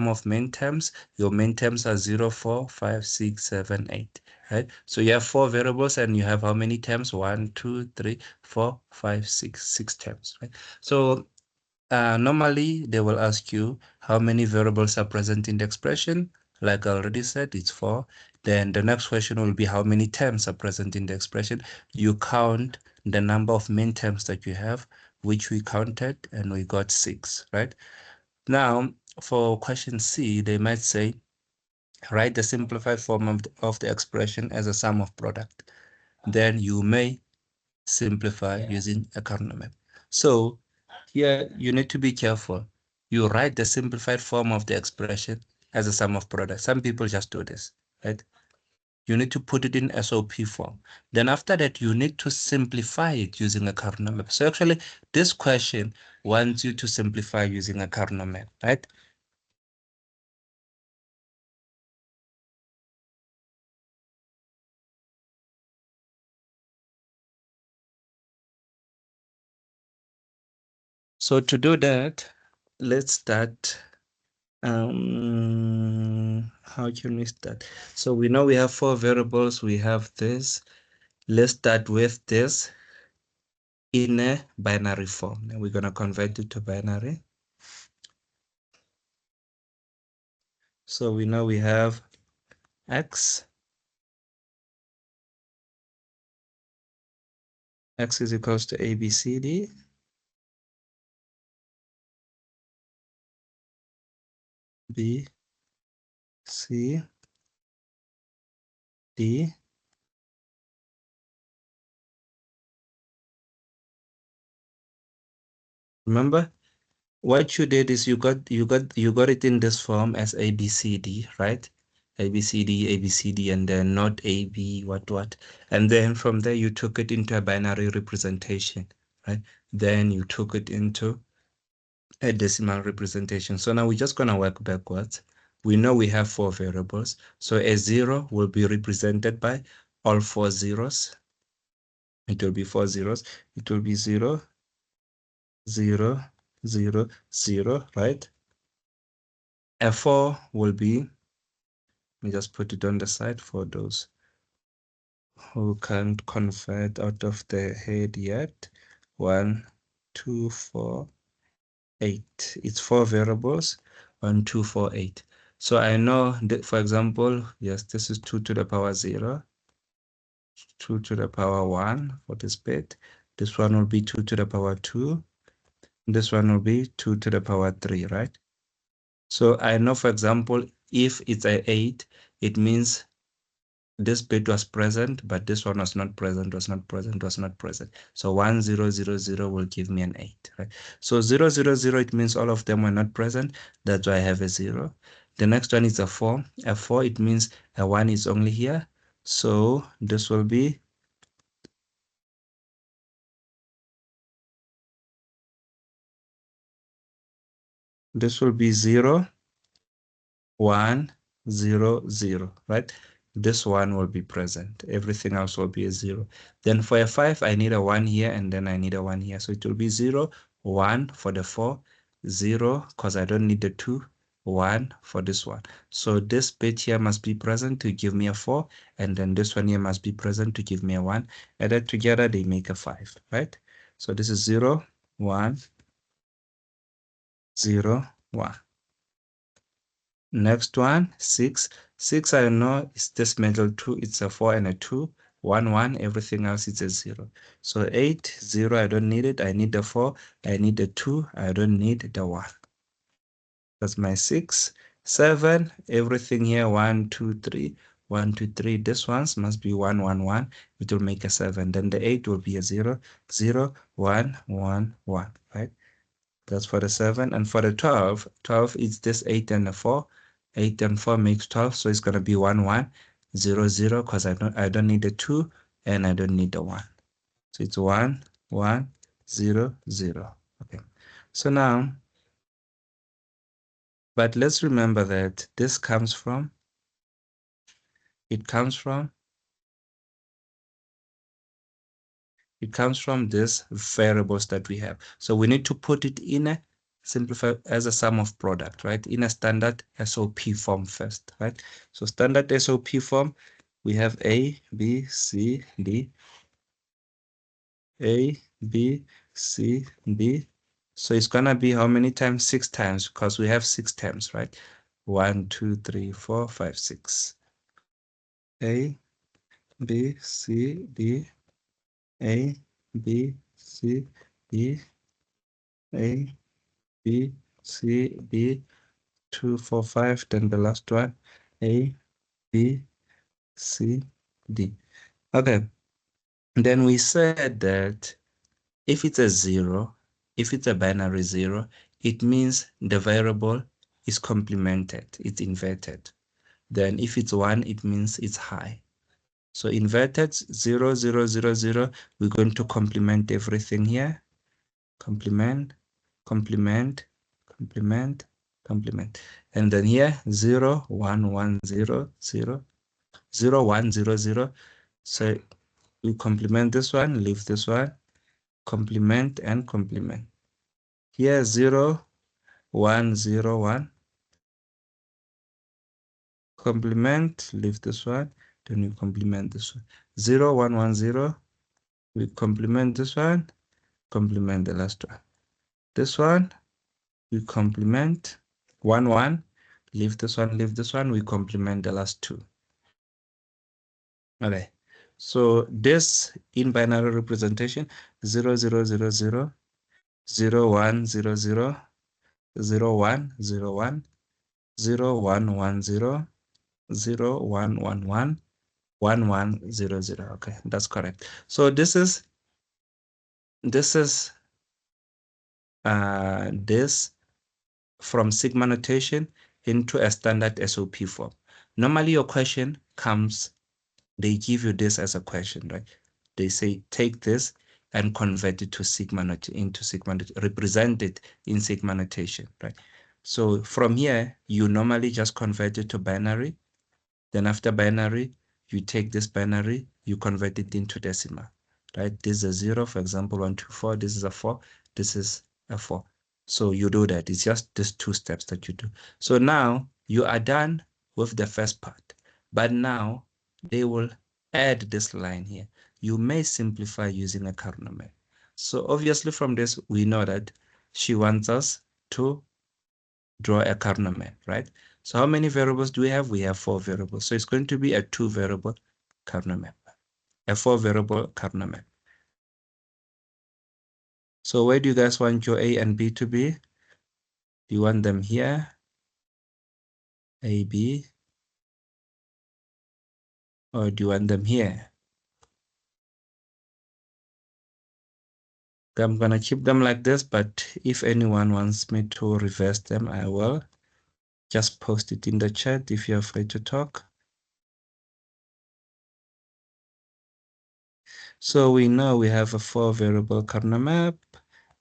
of main terms. Your main terms are 0, 4, 5, 6, 7, 8, right? So you have 4 variables and you have how many terms? 1, 2, 3, 4, 5, 6 terms, right? So normally they will ask you how many variables are present in the expression. Like I already said, it's 4. Then the next question will be how many terms are present in the expression. You count the number of main terms that you have, which we counted, and we got 6, right? Now, for question C, they might say, write the simplified form of the expression as a sum of product. Then you may simplify using a Karnaugh map. So here you need to be careful. You write the simplified form of the expression as a sum of products. Some people just do this, right? You need to put it in SOP form. Then after that, you need to simplify it using a Karnaugh map. So actually, this question wants you to simplify using a Karnaugh map, right? So to do that, let's start. How can we start? So we know we have 4 variables. We have this. Let's start with this in a binary form. And we're going to convert it to binary. So we know we have x. X is equals to A, B, C, D. B, C, D. Remember, what you did is you got it in this form as A, B, C, D, right? A, B, C, D, A, B, C, D, and then not A, B, what. And then from there, you took it into a binary representation, right? Then you took it into a decimal representation. So now we're just going to work backwards. We know we have 4 variables. So a 0 will be represented by all 4 zeros. It will be 4 zeros. It will be 0, 0, 0, 0, right? A 4 will be, let me just put it on the side for those who can't convert out of their head yet. 1, 2, 4, 8. It's 4 variables. 1, 2, 4, 8. So I know that, for example, yes, this is 2 to the power 0, 2 to the power 1 for this bit. This one will be 2 to the power 2. This one will be 2 to the power 3, right? So I know, for example, if it's a 8, it means this bit was present, but this one was not present, was not present, was not present. So 1, 0, 0, 0 will give me an 8, right? So 0, 0, 0, it means all of them were not present. That's why I have a 0. The next one is a 4. A 4, it means a 1 is only here. So this will be this will be 0, 1, 0, 0, right? This one will be present. Everything else will be a 0. Then for a 5, I need a 1 here, and then I need a 1 here. So it will be 0, 1 for the 4, 0, because I don't need the 2, 1 for this one. So this bit here must be present to give me a 4, and then this one here must be present to give me a 1. Added together, they make a 5, right? So this is 0, 1, 0, 1. Next one, 6. 6, I know is this middle 2. It's a 4 and a 2. 1, 1. Everything else is a 0. So 8, 0, I don't need it. I need the 4. I need the 2. I don't need the 1. That's my 6. 7, everything here, 1, 2, 3. 1, 2, 3. This ones must be 1, 1, 1. It will make a 7. Then the 8 will be a 0, 0, 1, 1, 1, right? That's for the 7. And for the 12, 12 is this 8 and a 4. 8 and 4 makes 12. So it's going to be 1, 1, 0, 0, because I don't need the 2 and I don't need the 1. So it's 1, 1, 0, 0. Okay. So now, but let's remember that this comes from, it comes from these variables that we have. So we need to put it in a simplify as a sum of product, right? In a standard SOP form first, right? So standard SOP form, we have A, B, C, D, A, B, C, D. So it's gonna be how many times? 6 times, because we have 6 terms, right? 1, 2, 3, 4, 5, 6. A, B, C, D, A, B, C, D, A, B, C, D, 2, 4, 5, then the last one, A, B, C, D. Okay, then we said that if it's a 0, if it's a binary 0, it means the variable is complemented, it's inverted. Then if it's 1, it means it's high. So inverted 0, 0, 0, 0, we're going to complement everything here. Complement, complement, complement, complement. And then here 0, 1, 1, 0, 0, 0, 1, 0, 0. So we complement this one, leave this one, complement and complement. Here 0, 1, 0, 1. Complement, leave this one, then we complement this one. 0, 1, 1, 0. We complement this one, complement the last one. This one, we complement 1, 1. Leave this one, we complement the last two. Okay. So this in binary representation 0, 0, 0, 0, 0, 1, 0, 0, 0, 1, 0, 1, 0, 1, 1, 0, 0, 1, 1, 1, 1, 1, 0, 0. Okay, that's correct. So this is this from sigma notation into a standard SOP form. Normally your question comes, they give you this as a question, right? They say, take this and convert it to sigma into sigma, represent it in sigma notation, right? So from here, you normally just convert it to binary. Then after binary, you take this binary, you convert it into decimal, right? This is a 0, for example, 1, 2, 4. This is a 4. This is a 4. So you do that. It's just these 2 steps that you do. So now you are done with the first part. But now they will add this line here. You may simplify using a Karnaugh map. So obviously from this, we know that she wants us to draw a Karnaugh map, right? So how many variables do we have? We have 4 variables. So it's going to be a 2-variable Karnaugh map, a 4-variable Karnaugh map. So where do you guys want your A and B to be? Do you want them here? A, B? Or do you want them here? I'm gonna keep them like this, but if anyone wants me to reverse them, I will. Just post it in the chat if you're afraid to talk. So we know we have a 4-variable Karnaugh map.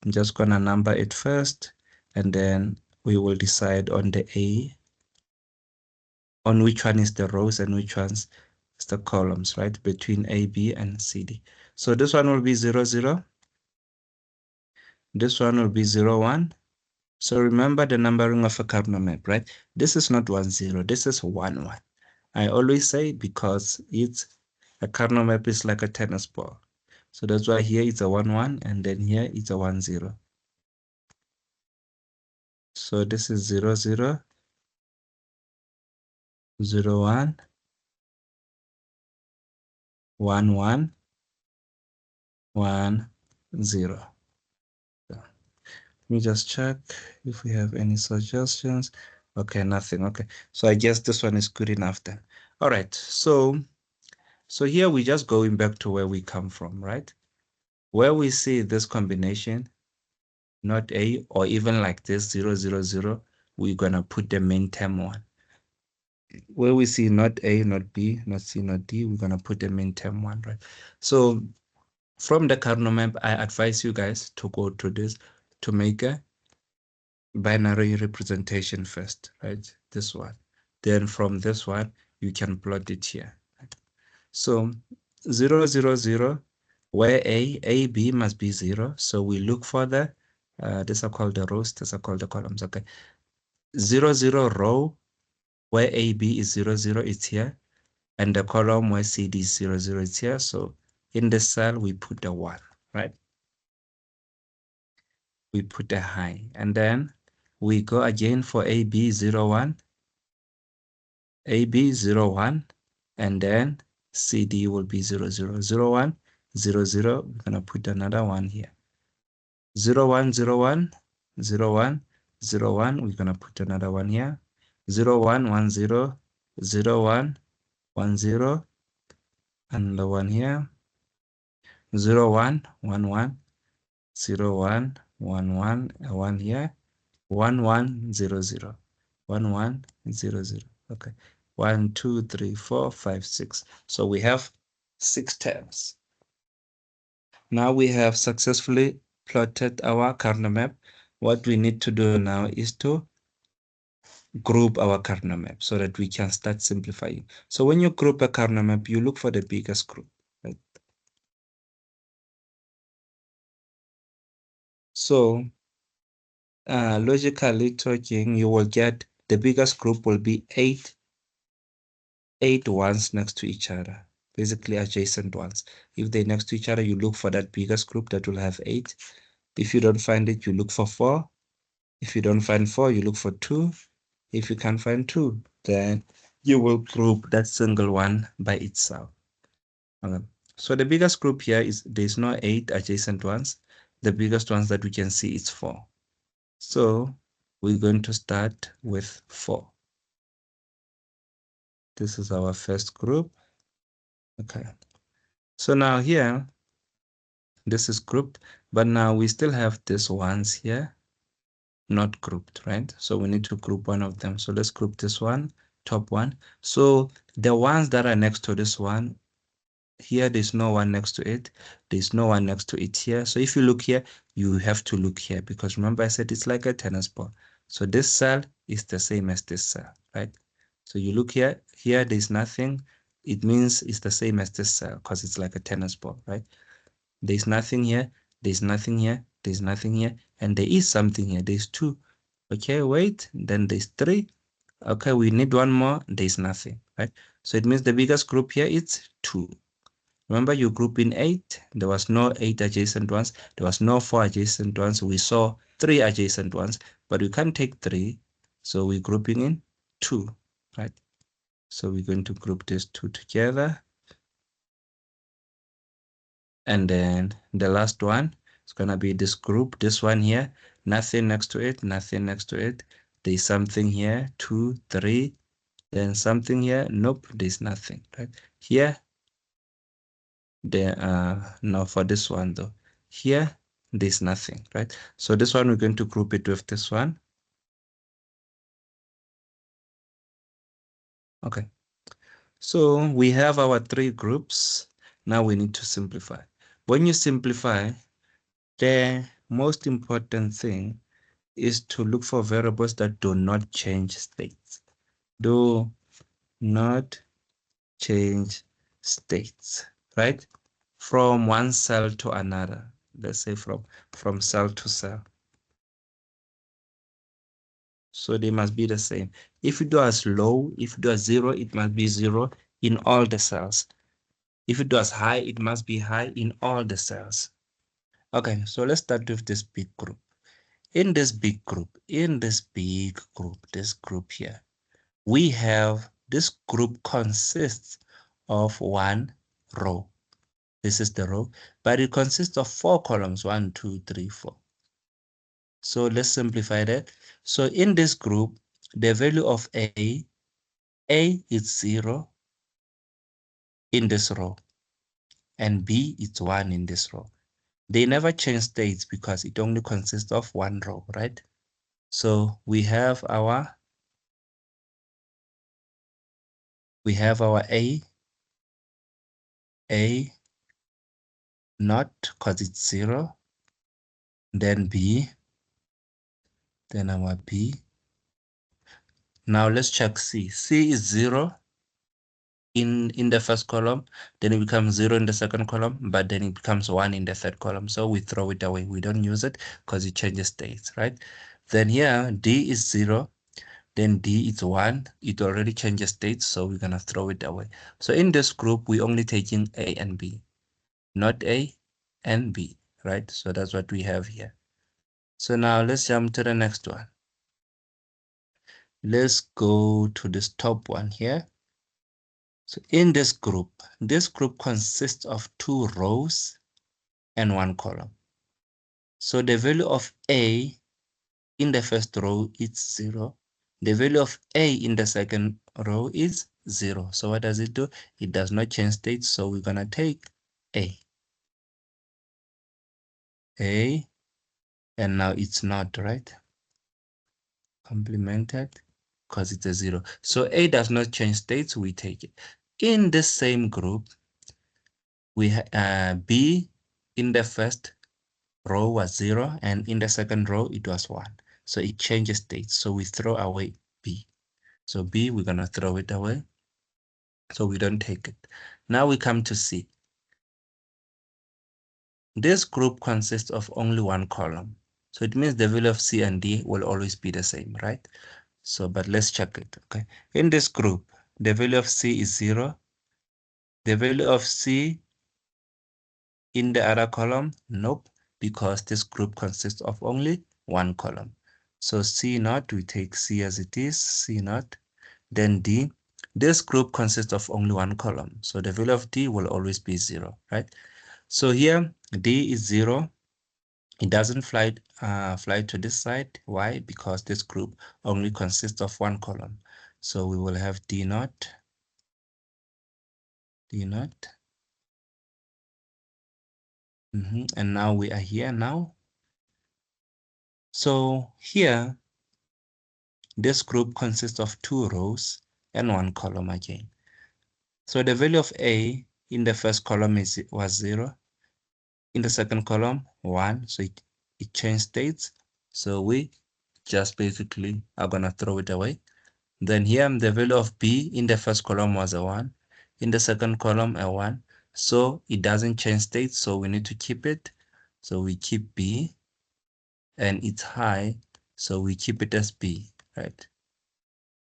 I'm just gonna number it first, and then we will decide on the A, on which one is the rows and which ones is the columns, right? Between A, B, and C, D. So this one will be 0, 0. This one will be 0, 1. So remember the numbering of a Karnaugh map, right? This is not 1, 0. This is 1, 1. I always say because it's a Karnaugh map is like a tennis ball. So that's why here it's a 1, 1, and then here it's a 1, 0. So this is 0, 0, 0, 1, 1, 1, 1, 0. Let me just check if we have any suggestions. Okay, nothing. Okay, so I guess this one is good enough then. All right, so here we're just going back to where we come from, right? Where we see this combination, not A, or even like this 0, 0, 0, we're gonna put the main term 1. Where we see not A, not B, not C, not D, we're gonna put the main term 1, right? So from the Karnaugh map, I advise you guys to go to this to make a binary representation first, right? This one. Then from this one, you can plot it here. So 0, 0, 0, where A, B must be 0. So we look for the These are called the rows, these are called the columns. Okay. 0, 0 row where AB is 0, 0, it's here. And the column where CD is 0, 0, it's here. So in the cell, we put the 1, right? We put a high. And then we go again for AB 0, 1. AB 0, 1. And then CD will be 0, 0, 0, 1, 0, 0. We're going to put another 1 here. 0, 1, 0, 1, 0, 1, 0, 1. We're going to put another 1 here. 0, 1, 1, 0, 0, 1, 1, 0. Another 1 here. 0, 1, 1, 1, 0, 1, 1, 1, 1 here. 1, 1, 0, 0. 1, 1, 0, 0. Okay. 1, 2, 3, 4, 5, 6. So we have 6 terms. Now we have successfully plotted our Karnaugh map. What we need to do now is to group our Karnaugh map so that we can start simplifying. So when you group a Karnaugh map, you look for the biggest group, right? So logically talking, you will get the biggest group will be eight ones next to each other, basically adjacent ones. If they're next to each other, you look for that biggest group that will have 8. If you don't find it, you look for 4. If you don't find 4, you look for 2. If you can't find 2, then you will group that single one by itself. Okay. So the biggest group here is there's no 8 adjacent ones. The biggest ones that we can see is 4. So we're going to start with 4. This is our first group. Okay. So now here, this is grouped, but now we still have these ones here not grouped, right? So we need to group one of them. So let's group this one, top one. So the ones that are next to this one, here there's no one next to it. There's no one next to it here. So if you look here, you have to look here because remember I said it's like a tennis ball. So this cell is the same as this cell, right? So you look here, here there's nothing. It means it's the same as this cell because it's like a tennis ball, right? There's nothing here, there's nothing here, there's nothing here, and there is something here. There's 2. Okay, wait, then there's 3. Okay, we need one more, there's nothing, right? So it means the biggest group here is 2. Remember, you group in 8, there was no 8 adjacent ones, there was no 4 adjacent ones, we saw 3 adjacent ones, but we can't take 3, so we're grouping in 2, right? So we're going to group these 2 together. And then the last one is going to be this group, this one here, nothing next to it, nothing next to it. There's something here, 2, 3, then something here. Nope, there's nothing, right? Here, no, for this one though, here, there's nothing, right? So this one, we're going to group it with this one. Okay. So we have our 3 groups. Now we need to simplify. When you simplify, the most important thing is to look for variables that do not change states. Do not change states, right? From one cell to another. Let's say from cell to cell. So they must be the same. If it was low, if it was 0, it must be 0 in all the cells. If it was high, it must be high in all the cells. Okay, so let's start with this big group. In this big group, this group here, we have this group consists of 1 row. This is the row, but it consists of 4 columns, 1, 2, 3, 4. So let's simplify that. So in this group, the value of A is 0 in this row, and B is 1 in this row. They never change states because it only consists of 1 row, right? So we have our A not because it's 0, then B, then our B. Now let's check C. C is 0 in the first column, then it becomes 0 in the second column, but then it becomes 1 in the third column. So we throw it away. We don't use it because it changes states, right? Then here, D is 0, then D is 1. It already changes states, so we're going to throw it away. So in this group, we're only taking A and B, not A and B, right? So that's what we have here. So now let's jump to the next one. Let's go to this top one here. So in this group consists of 2 rows and 1 column. So the value of A in the first row is 0. The value of A in the second row is 0. So what does it do? It does not change state. So we're going to take A. A, and now it's not, right? Complemented because it's a 0. So A does not change states. We take it. In the same group, we B in the first row was 0, and in the second row it was 1. So it changes states. So we throw away B. So B, we're going to throw it away. So we don't take it. Now we come to C. This group consists of only 1 column. So it means the value of C and D will always be the same, right? So, but let's check it, okay? In this group, the value of C is 0. The value of C in the other column, nope, because this group consists of only 1 column. So C naught, we take C as it is, C naught. Then D, this group consists of only 1 column. So the value of D will always be 0, right? So here, D is 0. It doesn't fly to this side. Why? Because this group only consists of 1 column. So we will have D naught, D naught. And now we are here now. So here, this group consists of 2 rows and 1 column again. So the value of A in the first column was 0. In the second column, 1. So it changed states. So we just basically are going to throw it away. Then here, the value of B in the first column was a 1. In the second column, a 1. So it doesn't change state. So we need to keep it. So we keep B. And it's high. So we keep it as B, right?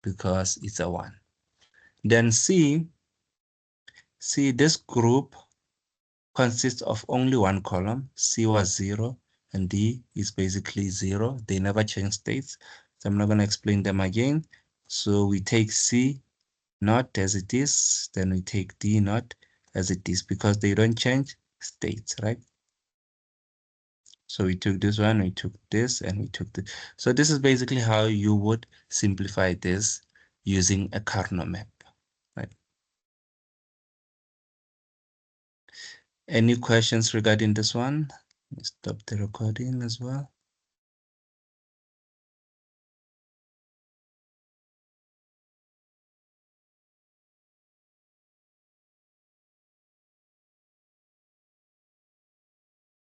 Because it's a 1. Then C, this group consists of only 1 column. C was 0 and D is basically 0. They never change states. So I'm not going to explain them again. So we take C not as it is, then we take D not as it is because they don't change states, right? So we took this one, we took this, and we took this. So this is basically how you would simplify this using a Karnaugh map, right? Any questions regarding this one? Let me stop the recording as well.